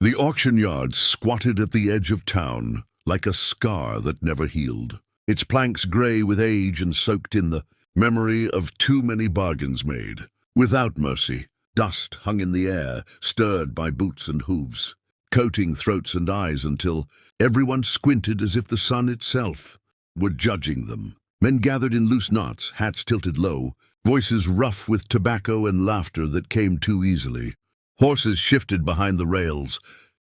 The auction yard squatted at the edge of town, like a scar that never healed, its planks grey with age and soaked in the memory of too many bargains made. Without mercy, dust hung in the air, stirred by boots and hooves, coating throats and eyes until everyone squinted as if the sun itself were judging them. Men gathered in loose knots, hats tilted low, voices rough with tobacco and laughter that came too easily. Horses shifted behind the rails,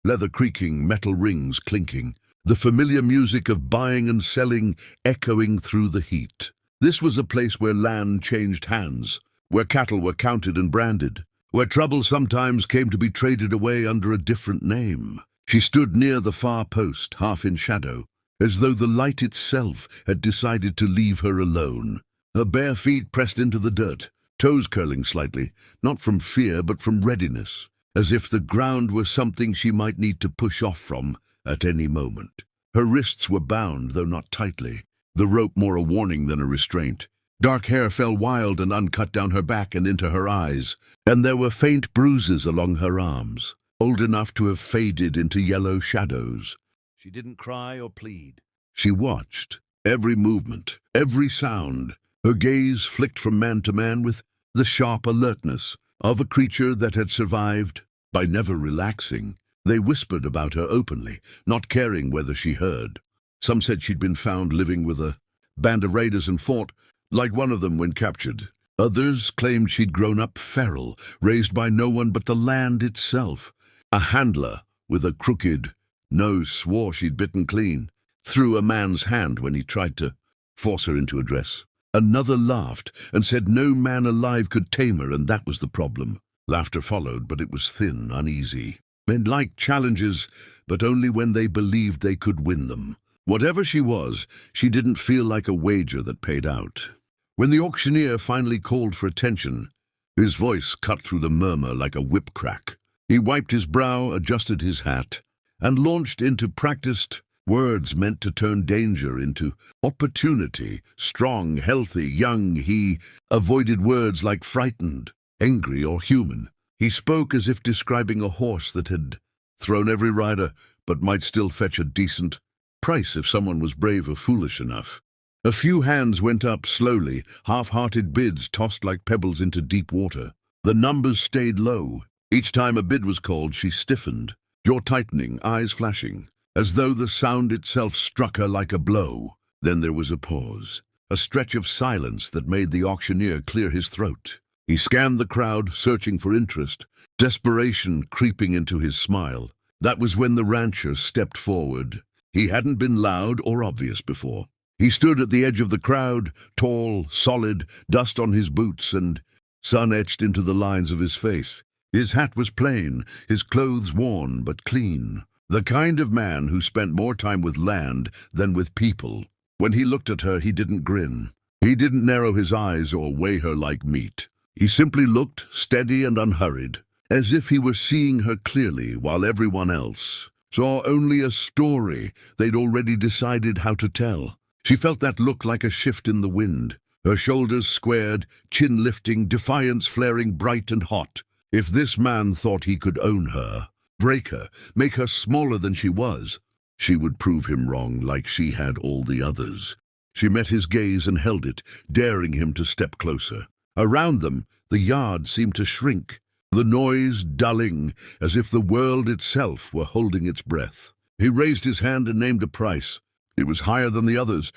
leather creaking, metal rings clinking, the familiar music of buying and selling echoing through the heat. This was a place where land changed hands, where cattle were counted and branded, where trouble sometimes came to be traded away under a different name. She stood near the far post, half in shadow, as though the light itself had decided to leave her alone. Her bare feet pressed into the dirt, toes curling slightly, not from fear but from readiness, as if the ground were something she might need to push off from at any moment. Her wrists were bound, though not tightly, the rope more a warning than a restraint. Dark hair fell wild and uncut down her back and into her eyes, and there were faint bruises along her arms, old enough to have faded into yellow shadows. She didn't cry or plead. She watched, every movement, every sound. Her gaze flicked from man to man with the sharp alertness of a creature that had survived by never relaxing. They whispered about her openly, not caring whether she heard. Some said she'd been found living with a band of raiders and fought like one of them when captured. Others claimed she'd grown up feral, raised by no one but the land itself. A handler with a crooked nose swore she'd bitten clean, threw a man's hand when he tried to force her into a dress. Another laughed and said no man alive could tame her, and that was the problem. Laughter followed, but it was thin, uneasy. Men liked challenges, but only when they believed they could win them. Whatever she was, she didn't feel like a wager that paid out. When the auctioneer finally called for attention, his voice cut through the murmur like a whip crack. He wiped his brow, adjusted his hat, and launched into practiced words meant to turn danger into opportunity. Strong, healthy, young, he avoided words like frightened, angry, or human. He spoke as if describing a horse that had thrown every rider, but might still fetch a decent price if someone was brave or foolish enough. A few hands went up slowly, half-hearted bids tossed like pebbles into deep water. The numbers stayed low. Each time a bid was called, she stiffened, jaw tightening, eyes flashing, as though the sound itself struck her like a blow. Then there was a pause, a stretch of silence that made the auctioneer clear his throat. He scanned the crowd, searching for interest, desperation creeping into his smile. That was when the rancher stepped forward. He hadn't been loud or obvious before. He stood at the edge of the crowd, tall, solid, dust on his boots and sun etched into the lines of his face. His hat was plain, his clothes worn but clean. The kind of man who spent more time with land than with people. When he looked at her, he didn't grin. He didn't narrow his eyes or weigh her like meat. He simply looked, steady and unhurried, as if he were seeing her clearly while everyone else saw only a story they'd already decided how to tell. She felt that look like a shift in the wind. Her shoulders squared, chin lifting, defiance flaring bright and hot. If this man thought he could own her, break her, make her smaller than she was, she would prove him wrong like she had all the others. She met his gaze and held it, daring him to step closer. Around them, the yard seemed to shrink, the noise dulling, as if the world itself were holding its breath. He raised his hand and named a price. It was higher than the others,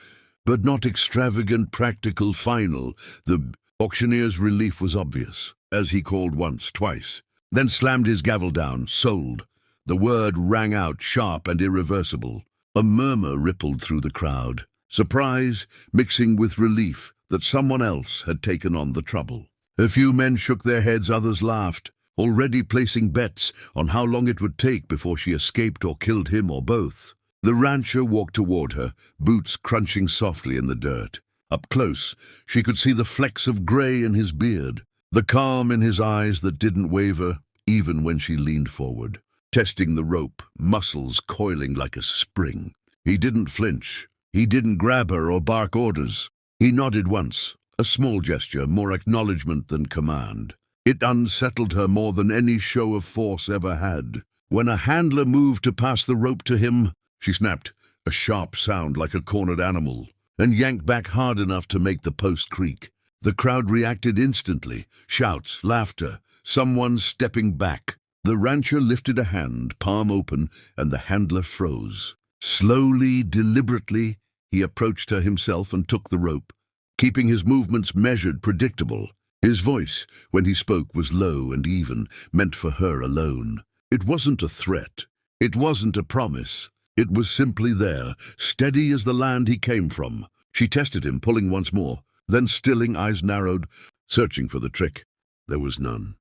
but not extravagant, practical, final. The auctioneer's relief was obvious, as he called once, twice, then slammed his gavel down. Sold. The word rang out, sharp and irreversible. A murmur rippled through the crowd, surprise mixing with relief that someone else had taken on the trouble. A few men shook their heads, others laughed, already placing bets on how long it would take before she escaped or killed him or both. The rancher walked toward her, boots crunching softly in the dirt. Up close, she could see the flecks of gray in his beard, the calm in his eyes that didn't waver even when she leaned forward, testing the rope, muscles coiling like a spring. He didn't flinch. He didn't grab her or bark orders. He nodded once, a small gesture, more acknowledgement than command. It unsettled her more than any show of force ever had. When a handler moved to pass the rope to him, she snapped, a sharp sound like a cornered animal, and yanked back hard enough to make the post creak. The crowd reacted instantly. Shouts, laughter, someone stepping back. The rancher lifted a hand, palm open, and the handler froze. Slowly, deliberately, he approached her himself and took the rope, keeping his movements measured, predictable. His voice, when he spoke, was low and even, meant for her alone. It wasn't a threat. It wasn't a promise. It was simply there, steady as the land he came from. She tested him, pulling once more, then stilling, eyes narrowed, searching for the trick. There was none.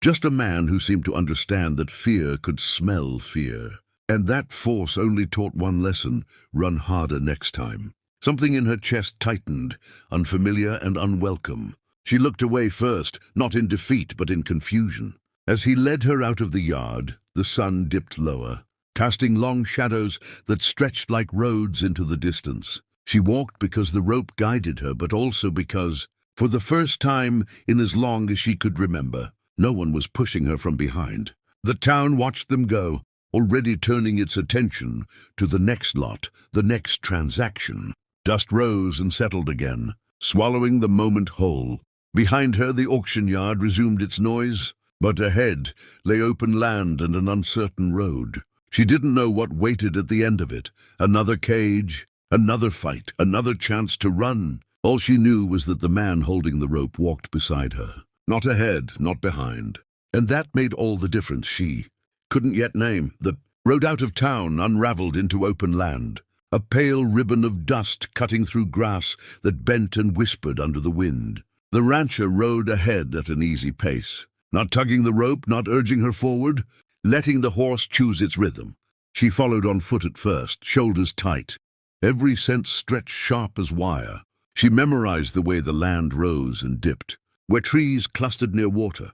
Just a man who seemed to understand that fear could smell fear. And that force only taught one lesson: run harder next time. Something in her chest tightened, unfamiliar and unwelcome. She looked away first, not in defeat but in confusion. As he led her out of the yard, the sun dipped lower, casting long shadows that stretched like roads into the distance. She walked because the rope guided her, but also because, for the first time in as long as she could remember, no one was pushing her from behind. The town watched them go, already turning its attention to the next lot, the next transaction. Dust rose and settled again, swallowing the moment whole. Behind her, the auction yard resumed its noise, but ahead lay open land and an uncertain road. She didn't know what waited at the end of it. Another cage, another fight, another chance to run. All she knew was that the man holding the rope walked beside her. Not ahead, not behind. And that made all the difference. She couldn't yet name. The road out of town unraveled into open land, a pale ribbon of dust cutting through grass that bent and whispered under the wind. The rancher rode ahead at an easy pace, not tugging the rope, not urging her forward, letting the horse choose its rhythm. She followed on foot at first, shoulders tight, every sense stretched sharp as wire. She memorized the way the land rose and dipped, where trees clustered near water,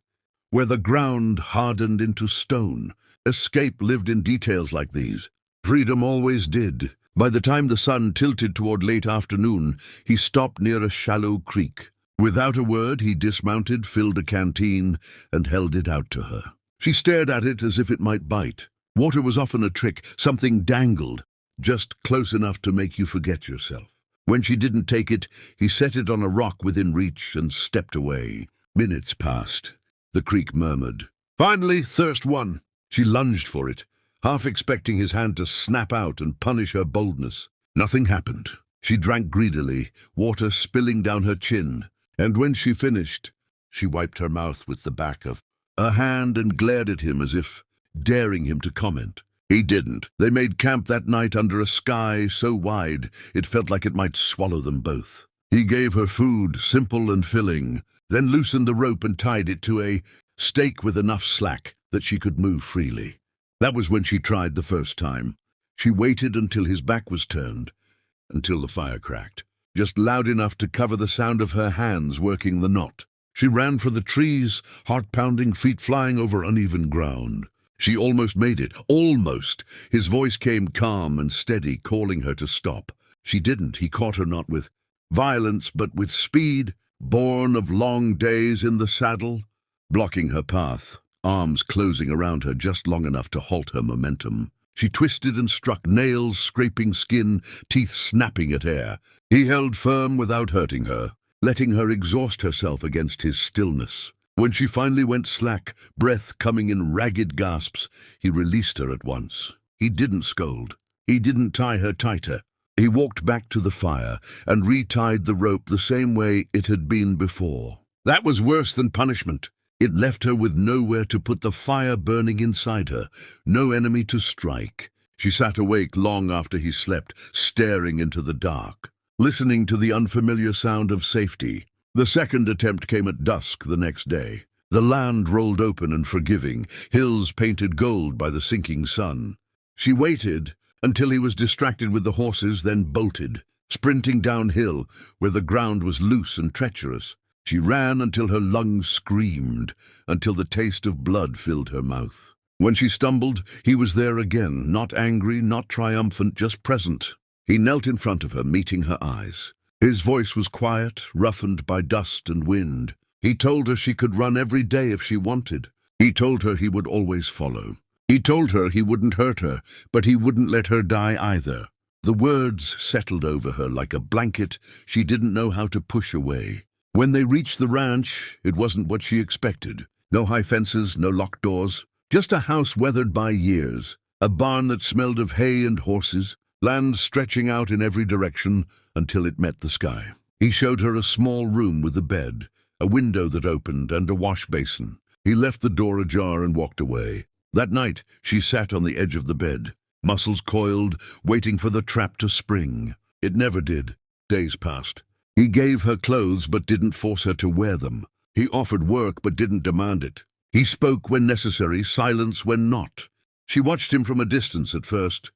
where the ground hardened into stone. Escape lived in details like these. Freedom always did. By the time the sun tilted toward late afternoon, he stopped near a shallow creek. Without a word, he dismounted, filled a canteen, and held it out to her. She stared at it as if it might bite. Water was often a trick. Something dangled, just close enough to make you forget yourself. When she didn't take it, he set it on a rock within reach and stepped away. Minutes passed. The creek murmured. Finally, thirst won. She lunged for it, half expecting his hand to snap out and punish her boldness. Nothing happened. She drank greedily, water spilling down her chin, and when she finished, she wiped her mouth with the back of a hand and glared at him as if daring him to comment. He didn't. They made camp that night under a sky so wide it felt like it might swallow them both. He gave her food, simple and filling, then loosened the rope and tied it to a stake with enough slack that she could move freely. That was when she tried the first time. She waited until his back was turned, until the fire cracked, just loud enough to cover the sound of her hands working the knot. She ran for the trees, heart pounding, feet flying over uneven ground. She almost made it, almost. His voice came calm and steady, calling her to stop. She didn't. He caught her not with violence, but with speed, born of long days in the saddle, blocking her path, arms closing around her just long enough to halt her momentum. She twisted and struck, nails scraping skin, teeth snapping at air. He held firm without hurting her, letting her exhaust herself against his stillness. When she finally went slack, breath coming in ragged gasps, he released her at once. He didn't scold. He didn't tie her tighter. He walked back to the fire and retied the rope the same way it had been before. That was worse than punishment. It left her with nowhere to put the fire burning inside her, no enemy to strike. She sat awake long after he slept, staring into the dark, listening to the unfamiliar sound of safety. The second attempt came at dusk the next day. The land rolled open and forgiving, hills painted gold by the sinking sun. She waited until he was distracted with the horses, then bolted, sprinting downhill where the ground was loose and treacherous. She ran until her lungs screamed, until the taste of blood filled her mouth. When she stumbled, he was there again, not angry, not triumphant, just present. He knelt in front of her, meeting her eyes. His voice was quiet, roughened by dust and wind. He told her she could run every day if she wanted. He told her he would always follow. He told her he wouldn't hurt her, but he wouldn't let her die either. The words settled over her like a blanket she didn't know how to push away. When they reached the ranch, it wasn't what she expected. No high fences, no locked doors, just a house weathered by years, a barn that smelled of hay and horses, land stretching out in every direction until it met the sky. He showed her a small room with a bed, a window that opened, and a wash basin. He left the door ajar and walked away. That night, she sat on the edge of the bed, muscles coiled, waiting for the trap to spring. It never did. Days passed. He gave her clothes but didn't force her to wear them. He offered work but didn't demand it. He spoke when necessary, silence when not. She watched him from a distance at first,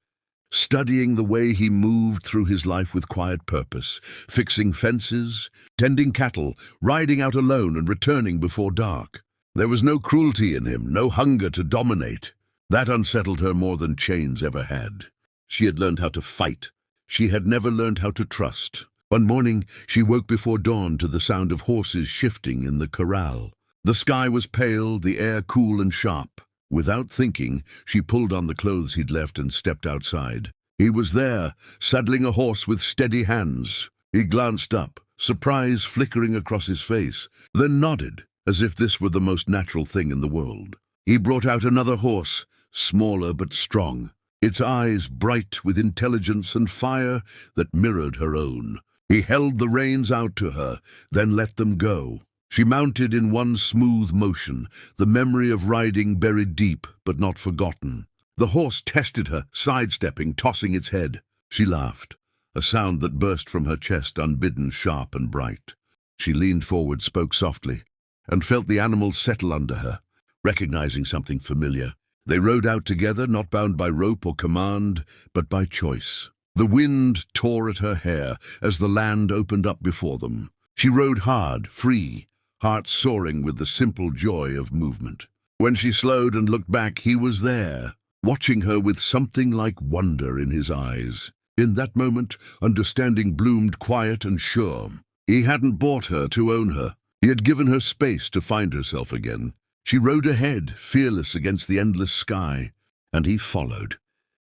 studying the way he moved through his life with quiet purpose, fixing fences, tending cattle, riding out alone and returning before dark. There was no cruelty in him, no hunger to dominate. That unsettled her more than chains ever had. She had learned how to fight. She had never learned how to trust. One morning, she woke before dawn to the sound of horses shifting in the corral. The sky was pale, the air cool and sharp. Without thinking, she pulled on the clothes he'd left and stepped outside. He was there, saddling a horse with steady hands. He glanced up, surprise flickering across his face, then nodded, as if this were the most natural thing in the world. He brought out another horse, smaller but strong, its eyes bright with intelligence and fire that mirrored her own. He held the reins out to her, then let them go. She mounted in one smooth motion, the memory of riding buried deep but not forgotten. The horse tested her, sidestepping, tossing its head. She laughed, a sound that burst from her chest, unbidden, sharp and bright. She leaned forward, spoke softly, and felt the animal settle under her, recognizing something familiar. They rode out together, not bound by rope or command, but by choice. The wind tore at her hair as the land opened up before them. She rode hard, free, heart soaring with the simple joy of movement. When she slowed and looked back, he was there, watching her with something like wonder in his eyes. In that moment, understanding bloomed quiet and sure. He hadn't bought her to own her. He had given her space to find herself again. She rode ahead, fearless against the endless sky, and he followed.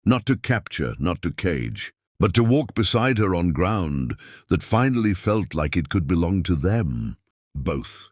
Not to capture, not to cage, but to walk beside her on ground that finally felt like it could belong to them, both.